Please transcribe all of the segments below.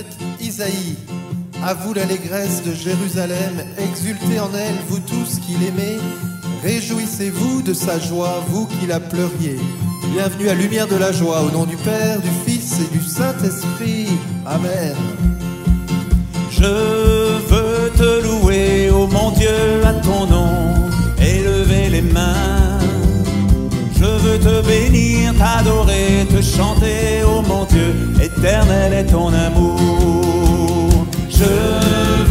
prophète Isaïe. À vous l'allégresse de Jérusalem, exultez en elle, vous tous qui l'aimez. Réjouissez-vous de sa joie, vous qui la pleuriez. Bienvenue à lumière de la joie, au nom du Père, du Fils et du Saint-Esprit. Amen. Je veux te louer, ô mon Dieu, à ton nom, élever les mains. Je veux te bénir, t'adorer, te chanter, ô mon Dieu, éternel est ton amour. Je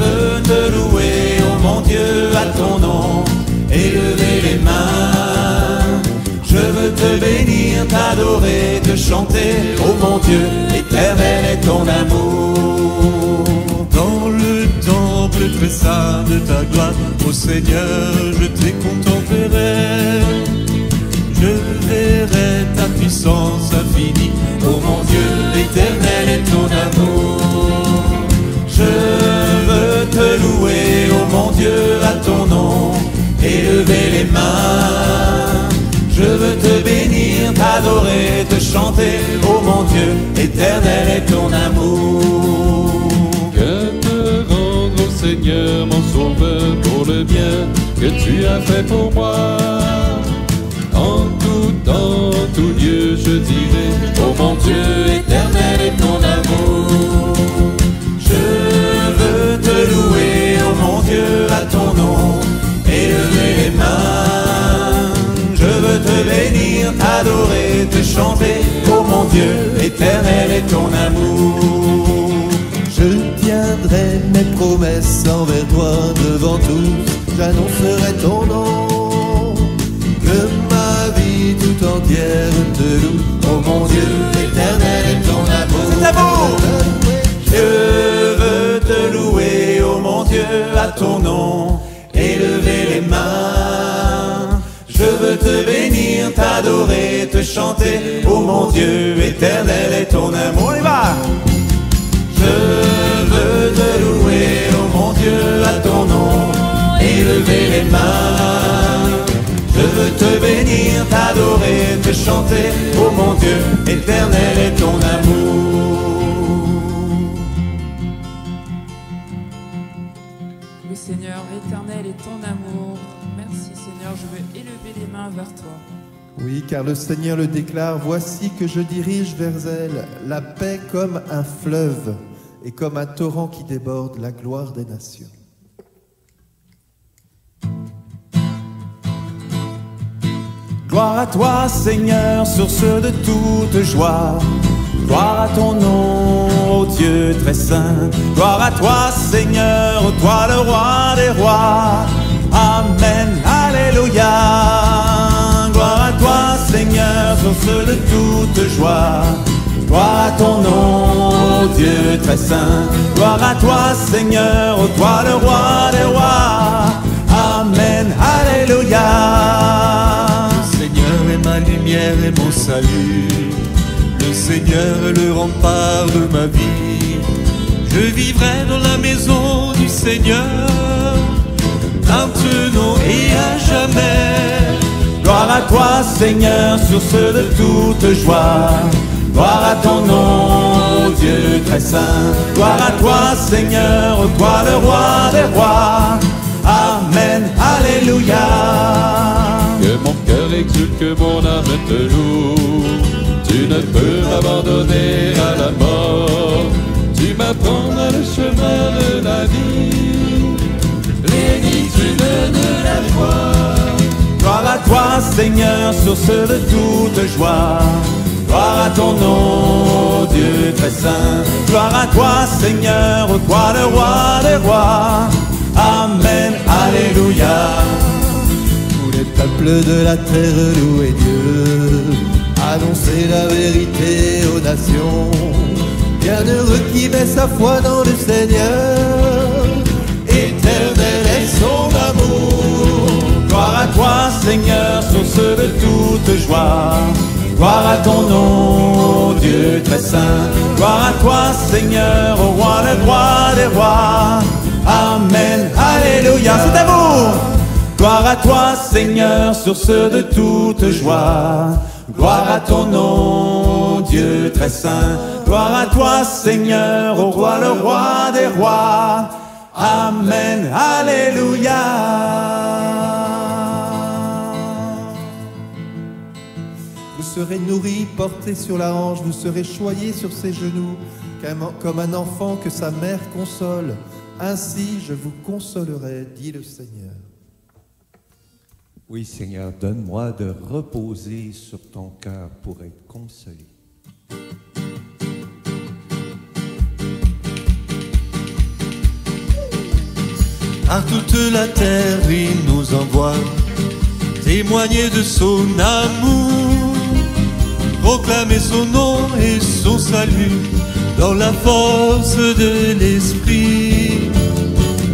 veux te louer, ô mon Dieu, à ton nom, élever les mains. Je veux te bénir, t'adorer, te chanter, ô mon Dieu, éternel est ton amour. Dans le temple très saint de ta gloire, ô Seigneur, je te contemplerai. Je verrai ta puissance infinie, ô mon Dieu, éternel est ton amour. Je veux te louer, ô mon Dieu, à ton nom, élever les mains. Je veux te bénir, t'adorer, te chanter, ô mon Dieu, éternel est ton amour. Que te rendre, ô Seigneur, mon sauveur, pour le bien que tu as fait pour moi. En tout temps, en tout lieu, je dirai, ô mon Dieu, éternel est ton amour. Je veux te louer, ô mon Dieu, à ton nom, élever les mains. Je veux te bénir, t'adorer, te chanter, ô mon Dieu, éternel est ton amour. Je tiendrai mes promesses envers toi devant tous, j'annoncerai ton nom. Que ma vie tout entière te loue, ô mon Dieu, éternel est ton amour. C'est amour. Je veux te louer, ô mon Dieu, à ton nom, élever les mains. Je veux te bénir, t'adorer, te chanter, ô mon Dieu, éternel est ton amour. On y va. Je veux te louer, ô mon Dieu, à ton nom, élever les mains. Je veux te bénir, t'adorer, te chanter, ô mon Dieu, éternel est ton amour. Oui Seigneur, éternel est ton amour. Merci Seigneur, je veux élever les mains vers toi. Oui, car le Seigneur le déclare, voici que je dirige vers elle la paix comme un fleuve et comme un torrent qui déborde la gloire des nations. Gloire à toi, Seigneur, source de toute joie. Gloire à ton nom, ô Dieu très saint. Gloire à toi, Seigneur, toi le roi des rois. Amen, alléluia. Gloire à toi, Seigneur, source de toute joie. Gloire à ton nom, ô Dieu très saint. Gloire à toi, Seigneur, toi le roi des rois. Amen, alléluia. Seigneur est ma lumière et mon salut. Le Seigneur est le rempart de ma vie. Je vivrai dans la maison du Seigneur, maintenant et à jamais. Gloire à toi, Seigneur, source de toute joie. Gloire à ton nom, Dieu très saint. Gloire à toi, Seigneur, toi le roi des rois. Amen, alléluia. Que mon cœur exulte, que mon âme te loue. Tu ne peux m'abandonner à la mort. Tu m'apprendras le chemin de la vie. Plénitude de la foi. Gloire à toi, Seigneur, source de toute joie. Gloire à ton nom, Dieu très saint. Gloire à toi, Seigneur, toi le roi des rois. Amen, alléluia. Tous les peuples de la terre, louez Dieu. Annoncez la vérité aux nations. Bienheureux qui met sa foi dans le Seigneur. Éternel est son amour. Gloire à toi, Seigneur, source de toute joie. Gloire à ton nom, Dieu très saint. Gloire à toi, Seigneur, au roi le roi des rois. Amen, alléluia. C'est à vous. Gloire à toi, Seigneur, source de toute joie. Gloire à ton nom, Dieu très saint. Gloire à toi, Seigneur, ô roi, le roi des rois. Amen, alléluia. Vous serez nourris, portés sur la hanche, vous serez choyés sur ses genoux, comme un enfant que sa mère console. Ainsi je vous consolerai, dit le Seigneur. Oui, Seigneur, donne-moi de reposer sur ton cœur pour être consolé. Par toute la terre, il nous envoie témoigner de son amour, proclamer son nom et son salut dans la force de l'Esprit.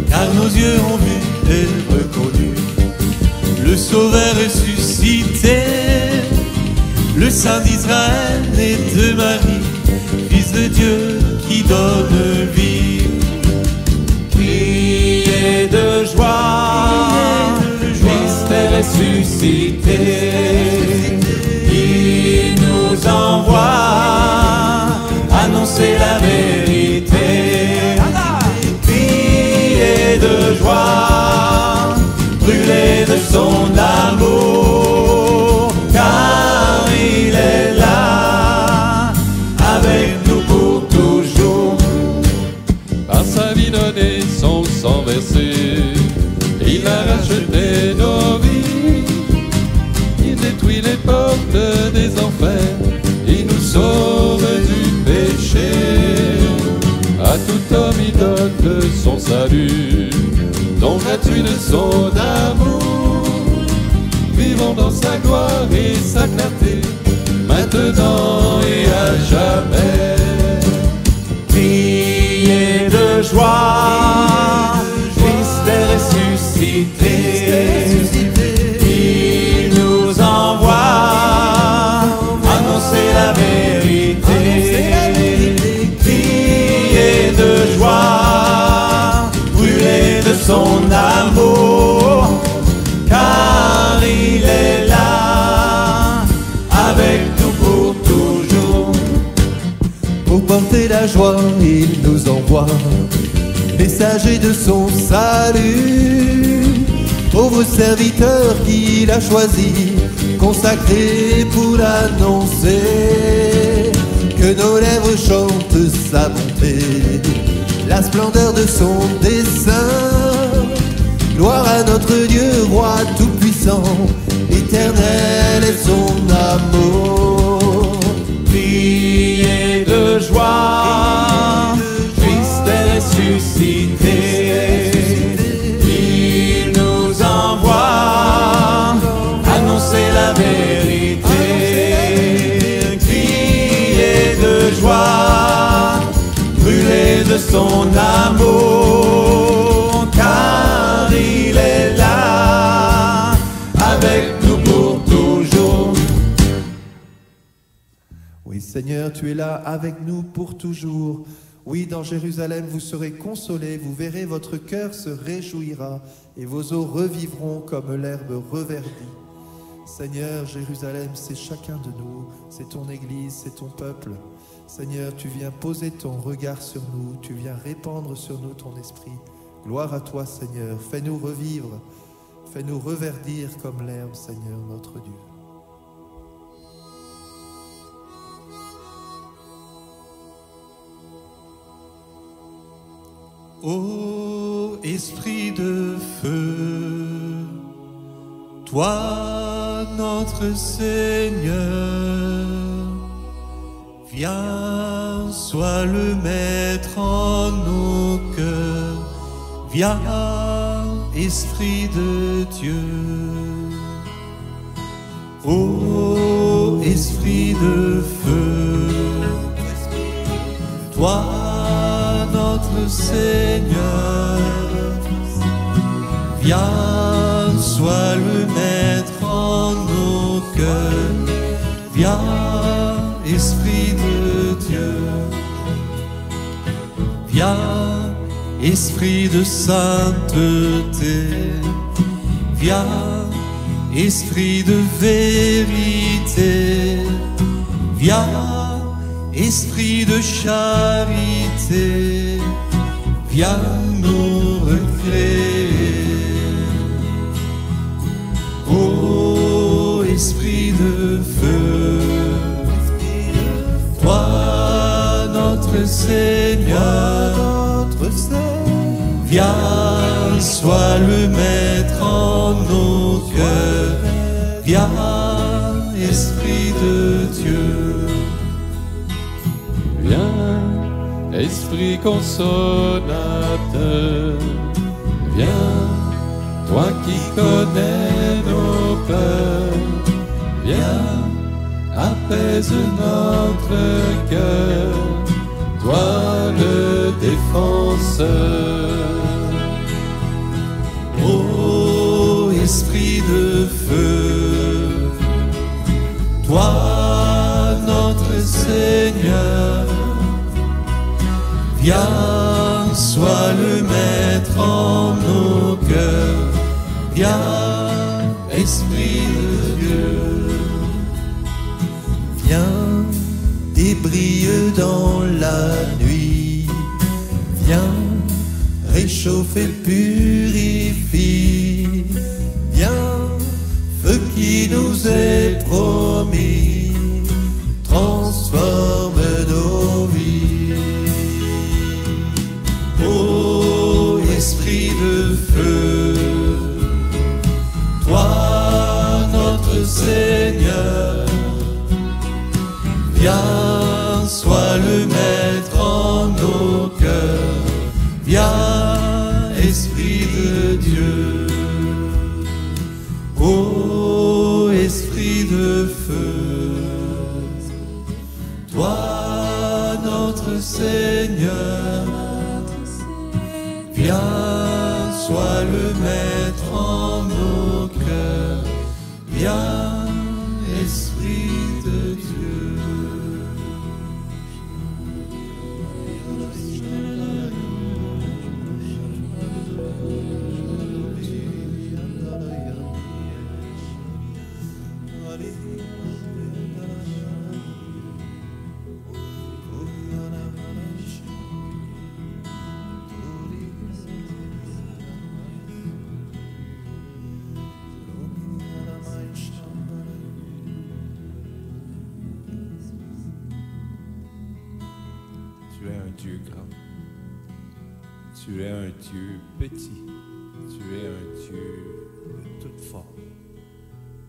Car nos yeux ont vu et reconnu le Sauveur ressuscité, le Saint d'Israël et de Marie, Fils de Dieu qui donne vie. Criez de joie, Christ est ressuscité. Il nous envoie annoncer la vérité. Criez de joie, brûlez de son amour, car il est là, avec nous pour toujours. Par sa vie donnée, son sang versé, il a racheté nos vies. Il détruit les portes des enfers, il nous sauve du péché. À tout homme il donne son salut, don gratuit de son amour. Vivons dans sa gloire et sa clarté, maintenant et à jamais. Criez de joie, Christ est ressuscité. Il nous envoie annoncer la vérité. Criez de joie, brûlez de son amour, car il est là, avec nous pour toujours. Pour porter la joie, il nous envoie, messager de son salut, pauvres serviteurs qu'il a choisis, consacrés pour l'annoncer. Que nos lèvres chantent sa bonté, la splendeur de son dessein. Gloire à notre Dieu, roi tout-puissant, éternel est son amour. Criez de joie, Christ est ressuscité. Il nous envoie annoncer la vérité. Criez de joie, brûlez de son amour, car il est là, avec nous pour toujours. Oui, Seigneur, tu es là avec nous pour toujours. Oui, dans Jérusalem, vous serez consolés, vous verrez, votre cœur se réjouira et vos os revivront comme l'herbe reverdie. Seigneur, Jérusalem, c'est chacun de nous, c'est ton Église, c'est ton peuple. Seigneur, tu viens poser ton regard sur nous, tu viens répandre sur nous ton esprit. Gloire à toi, Seigneur, fais-nous revivre, fais-nous reverdir comme l'herbe, Seigneur, notre Dieu. Ô esprit de feu, toi notre Seigneur, viens, sois le maître en nos cœurs, viens, esprit de Dieu. Ô esprit de feu, toi notre Seigneur, viens, sois le maître en nos cœurs, viens, Esprit de Dieu, viens, Esprit de sainteté, viens, Esprit de vérité, viens, Esprit de charité, viens nous recréer. Ô Esprit de feu, toi notre Seigneur, viens, sois le maître en nos cœurs, viens, Esprit de Dieu. Viens, Esprit consolateur, viens, toi qui connais nos peurs, viens, apaise notre cœur, toi le défenseur. Ô Esprit de feu, toi notre Seigneur, viens, sois le maître en nos cœurs, viens, Esprit de Dieu. Viens et brille dans la nuit, viens réchauffer, purifie, viens, feu qui nous est promis, transforme nos vies. Ô Esprit de feu, toi notre Seigneur, viens, sois le maître en nos cœurs, viens, Esprit de Dieu. Ô Esprit de feu, toi notre Seigneur, viens, sois le maître en nos cœurs, viens, Esprit de Dieu. Tu es un Dieu grand. Tu es un Dieu petit. Tu es un Dieu de toute forme.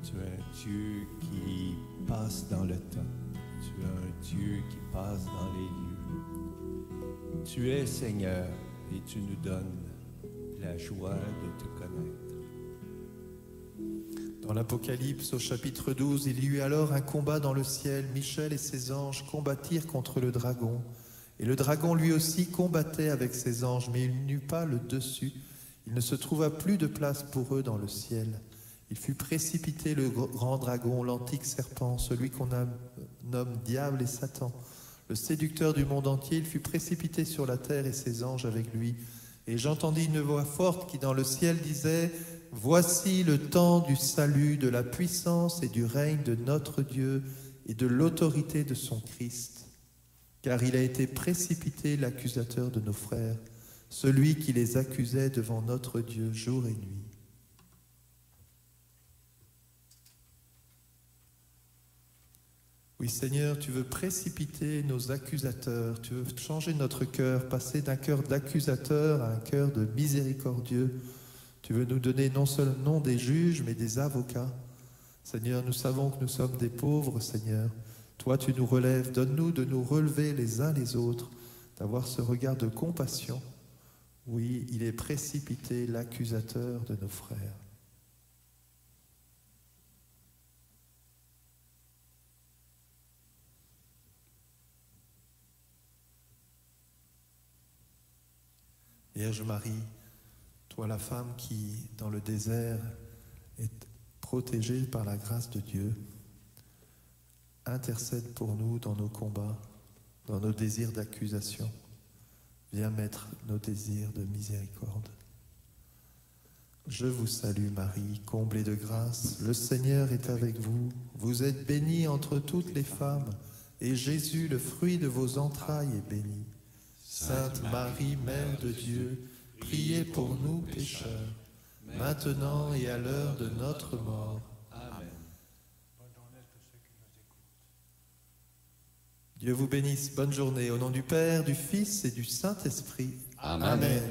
Tu es un Dieu qui passe dans le temps. Tu es un Dieu qui passe dans les lieux. Tu es Seigneur et tu nous donnes la joie de te connaître. Dans l'Apocalypse, au chapitre 12, il y eut alors un combat dans le ciel. Michel et ses anges combattirent contre le dragon. Et le dragon lui aussi combattait avec ses anges, mais il n'eut pas le dessus. Il ne se trouva plus de place pour eux dans le ciel. Il fut précipité, le grand dragon, l'antique serpent, celui qu'on nomme Diable et Satan, le séducteur du monde entier. Il fut précipité sur la terre et ses anges avec lui. Et j'entendis une voix forte qui dans le ciel disait « Voici le temps du salut, de la puissance et du règne de notre Dieu et de l'autorité de son Christ. Car il a été précipité l'accusateur de nos frères, celui qui les accusait devant notre Dieu jour et nuit. » Oui Seigneur, tu veux précipiter nos accusateurs, tu veux changer notre cœur, passer d'un cœur d'accusateur à un cœur de miséricordieux. Tu veux nous donner non seulement des juges, mais des avocats. Seigneur, nous savons que nous sommes des pauvres, Seigneur. Toi, tu nous relèves, donne-nous de nous relever les uns les autres, d'avoir ce regard de compassion. Oui, il est précipité l'accusateur de nos frères. Vierge Marie, toi la femme qui, dans le désert, est protégée par la grâce de Dieu, intercède pour nous dans nos combats, dans nos désirs d'accusation. Viens mettre nos désirs de miséricorde. Je vous salue Marie, comblée de grâce, le Seigneur est avec vous. Vous êtes bénie entre toutes les femmes, et Jésus, le fruit de vos entrailles, est béni. Sainte Marie, Mère de Dieu, priez pour nous pécheurs, maintenant et à l'heure de notre mort. Amen. Dieu vous bénisse, bonne journée, au nom du Père, du Fils et du Saint-Esprit. Amen. Amen.